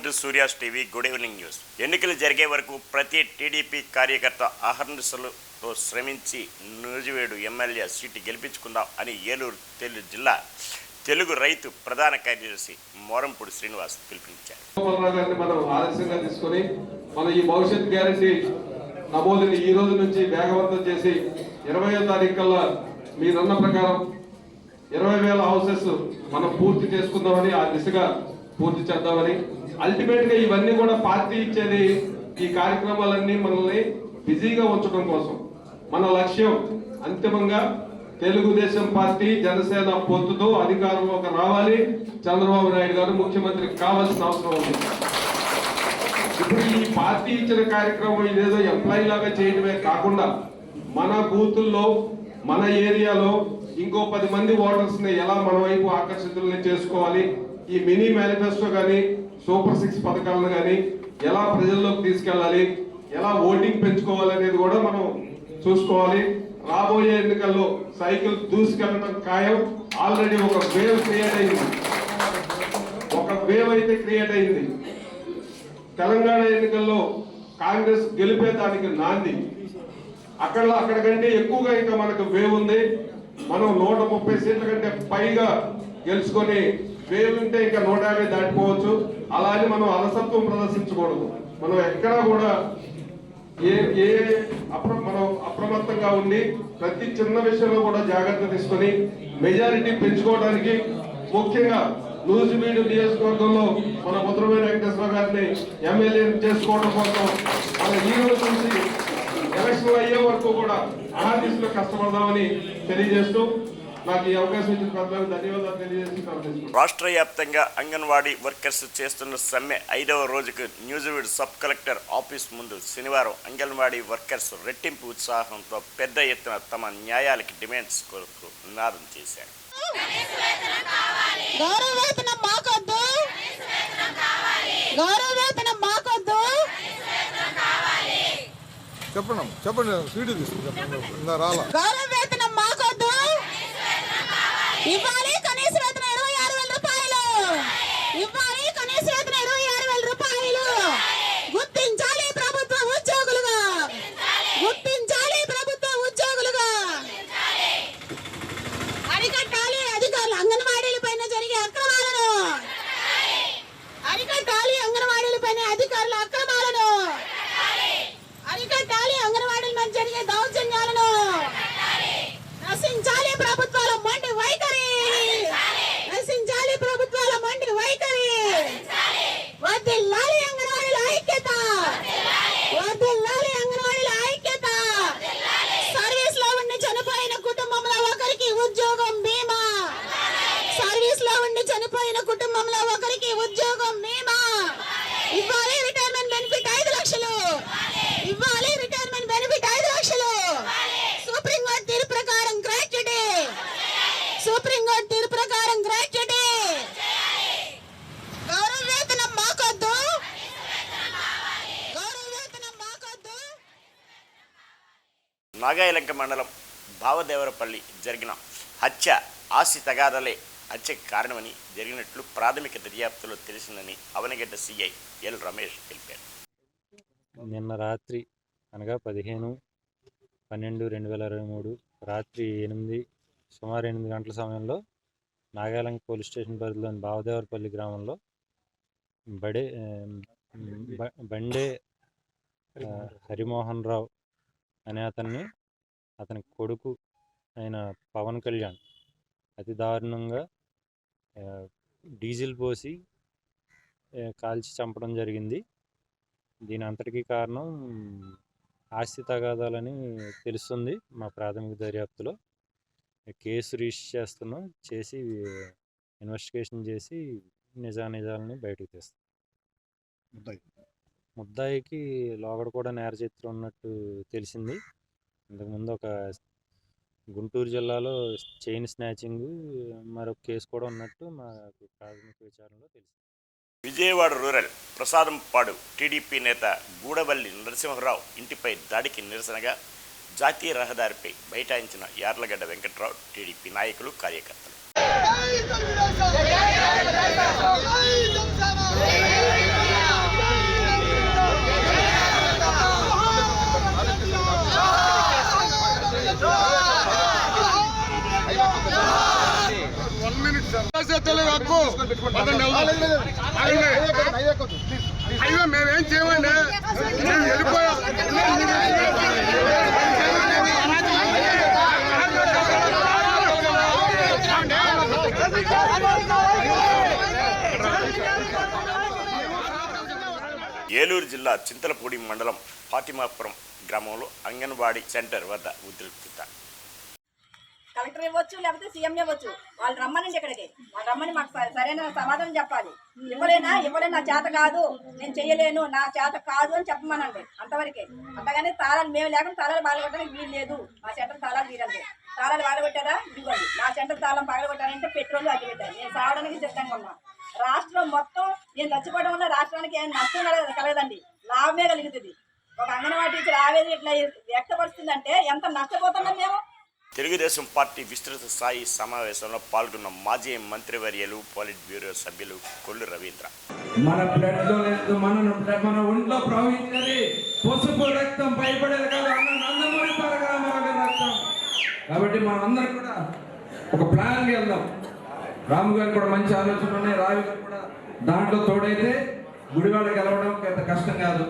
To Surya's TV. Good evening news. ఎన్నికలు జరిగే వరకు ప్రతి టీడీపీ కార్యకర్త అహర్నిశలతో శ్రమించి నూజివేడు ఎమ్మెల్యే సీటు గెలిపించుకుందాం అని ఏలూరు జిల్లా తెలుగు రైతు ప్రధాన కార్యదర్శి మోరంపూడి శ్రీనివాస్ పిలుపునిచ్చారు. మనం ఆలస్యంగా తీసుకొని మన ఈ భవిష్యత్ గ్యారంటీ నమోదుని ఈ రోజు నుంచి వేగవంతం చేసి 20వ తారీఖు కల్లా మీరన్న ప్రకారం 20,000 హౌసెస్ మనం పూర్తి చేసుకుందామని, ఆ దిశగా పూర్తి చేద్దామని, అల్టిమేట్ గా ఇవన్నీ కూడా పార్టీ ఇచ్చేది ఈ కార్యక్రమాలన్నీ మనల్ని బిజీగా ఉంచడం కోసం. మన లక్ష్యం అంతిమంగా తెలుగుదేశం పార్టీ జనసేన పొత్తుతో అధికారంలోకి రావాలి, చంద్రబాబు నాయుడు గారు ముఖ్యమంత్రి కావాల్సిన అవసరం ఉంది. ఇప్పుడు ఈ పార్టీ ఇచ్చిన కార్యక్రమం ఇదేదో ఎంప్లాయీ లాగా చేయడమే కాకుండా మన బూతుల్లో మన ఏరియాలో ఇంకో 10 మంది ఓటర్స్ ని ఎలా మన వైపు ఆకర్షితుల్ని చేసుకోవాలి, ఈ మినీ మేనిఫెస్టో కానీ సూపర్ 6 పథకాలను కానీ ఎలా ప్రజల్లోకి తీసుకెళ్ళాలి, ఎలా ఓటింగ్ పెంచుకోవాలి అనేది కూడా మనం చూసుకోవాలి. రాబోయే ఎన్నికల్లో సైకిల్ దూసుకెళ్ళడం ఖాయం. ఆల్రెడీ ఒక వేవ్ క్రియేట్ అయింది, అయితే క్రియేట్ అయింది. తెలంగాణ ఎన్నికల్లో కాంగ్రెస్ గెలిపేదానికి నాంది. అక్కడికంటే ఎక్కువగా ఇంకా మనకు వేవ్ ఉంది. మనం 130 సీట్ల కంటే పైగా గెలుచుకొని వేవ్ ఉంటే ఇంకా 150 దాటిపోవచ్చు. అలా అని మనం అలసత్వం ప్రదర్శించకూడదు. మనం ఎక్కడా కూడా మనం అప్రమత్తంగా ఉండి ప్రతి చిన్న విషయంలో కూడా జాగ్రత్త తీసుకొని మెజారిటీ పెంచుకోవడానికి, ముఖ్యంగా నూజివీడు నియోజకవర్గంలో మన ముద్రమైన వెంకటేశ్వర గారిని ఎమ్మెల్యే చేసుకోవడం కోసం మన ఈ రోజు నుంచి ఎలక్షన్ అయ్యే వరకు కూడా ఆ దిశలో కష్టపడదామని తెలియజేస్తూ నాకు ఈ అవకాశం ఇచ్చిన ప్రజలకు ధన్యవాదాలు తెలియజేస్తూ, రాష్ట్ర వ్యాప్తంగా అంగన్వాడీ వర్కర్స్ చేస్తున్న సమ్మె 5వ రోజుకు న్యూజివీడు సబ్ కలెక్టర్ ఆఫీస్ ముందు శనివారం అంగన్వాడీ వర్కర్స్ రెట్టింపు ఉత్సాహంతో పెద్ద ఎత్తున తమ న్యాయాలకి డిమాండ్స్ కొరకు నినాదం చేశారు. చెప్పండి స్వీట్ తీసుకుంటా రాలా ఇవ్వాలి. కనీస వేతన 26,000 రూపాయలు ఇవ్వాలి. కనీస వేతన 26,000 రూపాయలు గుర్తించాలి ప్రభుత్వ ఉద్యోగులుగా, గుర్తించాలి ప్రభుత్వ ఉద్యోగులుగా. అరికట్టాలి అధికారులు అంగన్వాడీల పైన జరిగే అక్రమాలను, అరికట్టాలి అంగన్వాడీల పైన అధికారుల అక్రమాలను, అరికట్టాలి అంగన్వాడీల మీద జరిగే దౌర్జన్యాలను, నశించాలి ప్రభుత్వాల మొండి వైఖరి, నశించాలి ప్రభుత్వాల మొండి వైఖరి. వర్ధిల్లాలి అంగన్వాడీల ఐక్యత, వర్ధిల్లాలి అంగన్వాడీల ఐక్యత. సర్వీస్ లో ఉండి చనిపోయిన కుటుంబంలో ఒకరికి ఉద్యోగం బీమా, సర్వీస్ లో ఉండి చనిపోయిన కుటుంబంలో ఒకరికి ఉద్యోగం బీమా ఇవ్వాలి. రిటైర్మెంట్ బెనిఫిట్ 5 లక్షలు ఇవ్వాలి. రిటైర్మెంట్ బెనిఫిట్ 5 లక్షలు. సుప్రీంకోర్టు తీర్పు ప్రకారం గ్రాట్యుటీ, సుప్రీంకోర్టు తీర్పు ప్రకారం గ్రాట్యుటీ. గౌరవ వేతనం మాకొద్దు, గౌరవ వేతనం మాకొద్దు. నాగాయలంక మండలం భావదేవరపల్లి జరిగిన హత్య ఆస్తి తగాదాలే హత్యకు కారణమని జరిగినట్లు ప్రాథమిక దర్యాప్తులో తెలిసిందని అవనిగడ్డ సిఐ ఎల్ రమేష్ తెలిపారు. నిన్న రాత్రి అనగా 15/12/2023 రాత్రి సుమారు 8 గంటల సమయంలో నాగాలంక పోలీస్ స్టేషన్ పరిధిలోని భావదేవరపల్లి గ్రామంలో బండే హరిమోహన్ రావు అనే అతని కొడుకు అయిన పవన్ కళ్యాణ్ అతి దారుణంగా డీజిల్ పోసి కాల్చి చంపడం జరిగింది. దీని అంతటికీ కారణం ఆస్తి తగాదాలని తెలుస్తుంది. మా ప్రాథమిక దర్యాప్తులో కేసు రిజిస్టర్ చేసి ఇన్వెస్టిగేషన్ చేసి నిజానిజాలని బయటకు తీస్తాం. ముద్దాయికి లోగడ కూడా నేర చరిత్ర ఉన్నట్టు తెలిసింది. ఇంతకుముందు ఒక గుంటూరు జిల్లాలో చైన్ స్నాచింగ్ మరొక కేసు కూడా ఉన్నట్టు మాకు ప్రాథమిక విచారణలో తెలిసింది. విజయవాడ రూరల్ ప్రసాదంపాడు టీడీపీ నేత గూడవల్లి నరసింహరావు ఇంటిపై దాడికి నిరసనగా జాతీయ రహదారిపై బైఠాయించిన యార్లగడ్డ వెంకట్రావు టీడీపీ నాయకులు కార్యకర్తలు. తెలుగు హక్కు అయ్యో మేమేం చేయమండి మేము వెళ్ళిపోయాం. ఏలూరు జిల్లా చింతలపూడి మండలం ఫాతిమాపురం గ్రామంలో అంగన్వాడీ సెంటర్ వద్ద ఉద్రిక్తత. కలెక్టర్ ఇవ్వచ్చు, లేకపోతే సీఎం ఇవ్వచ్చు. వాళ్ళు రమ్మనండి ఇక్కడికి. వాళ్ళు రమ్మని మాకు సరైన సమాధానం చెప్పాలి. ఇవ్వలేనా నా చేత కాదు, నేను చెయ్యలేను, నా చేత కాదు అని చెప్పమనండి. అంతవరకే. అంతగానే తాళాలు మేము లేకుండా తాళాలు బాగలగొట్టడానికి వీలు లేదు. మా సెంటర్ తాళాలు తీరండి. తాళాలు బాగలగొట్టారా ఇవ్వండి. నా సెంటర్ తాళం బాగలగొట్టారంటే పెట్రోల్ అగ్గి పెట్టారు. నేను సావడానికి సిద్ధంగా ఉన్నా. రాష్ట్రం మొత్తం నేను చచ్చిపోవడం వల్ల రాష్ట్రానికి ఏం నష్టం కలగదండి, లాభమే కలుగుతుంది. ఒక అంగన్వాడీ టీచర్ ఆవేదన ఇట్లా వ్యక్తపరుస్తుందంటే ఎంత నష్టపోతున్నాం మేము. తెలుగుదేశం పార్టీ విస్తృత స్థాయి సమావేశంలో పాల్గొన్న మాజీ మంత్రివర్యులు పాలిట్ బ్యూరో సభ్యులు కొల్లు రవీంద్ర. మన బ్లడ్ లో లేదు, మన ఒంట్లో ప్రవహించేది పసుపు రక్తం, భయపడేది కాదు, నందమూరి తారక రామారావు గారి రక్తం. కాబట్టి మనం అందరం కూడా ఒక ప్లాన్కి వెళ్దాం. రాము గారు కూడా మంచి ఆలోచనలు ఉన్నాయి, రావి గారు కూడా దాంట్లో తోడైతే గుడివాడ గెలవడం పెద్ద కష్టం కాదు.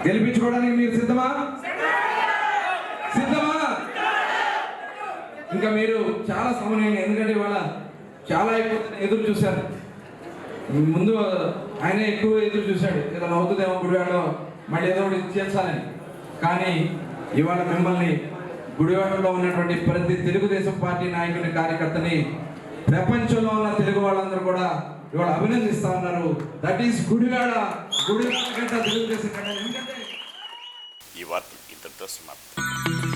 గెలిపించుకోవడానికి మీరు సిద్ధమా? ఇంకా మీరు చాలా సమయం, ఎందుకంటే ఇవాళ చాలా ఎక్కువ ఎదురు చూశారు. ముందు ఆయన ఎక్కువ ఎదురు చూశాడు, ఏదైనా అవుతుందేమో గుడివాడలో మళ్ళీ ఏదో ఒకటి చేస్తానని. కానీ ఇవాళ మిమ్మల్ని గుడివాడలో ఉన్నటువంటి ప్రతి తెలుగుదేశం పార్టీ నాయకుని, కార్యకర్తని ప్రపంచంలో ఉన్న తెలుగు వాళ్ళందరూ కూడా ఇవాళ అభినందిస్తా ఉన్నారు. దట్ ఈస్ గుడివాడ కంటే తెలుగుదేశం కంటే. ఈ వార్తలు ఇంతటితో సమాప్తం.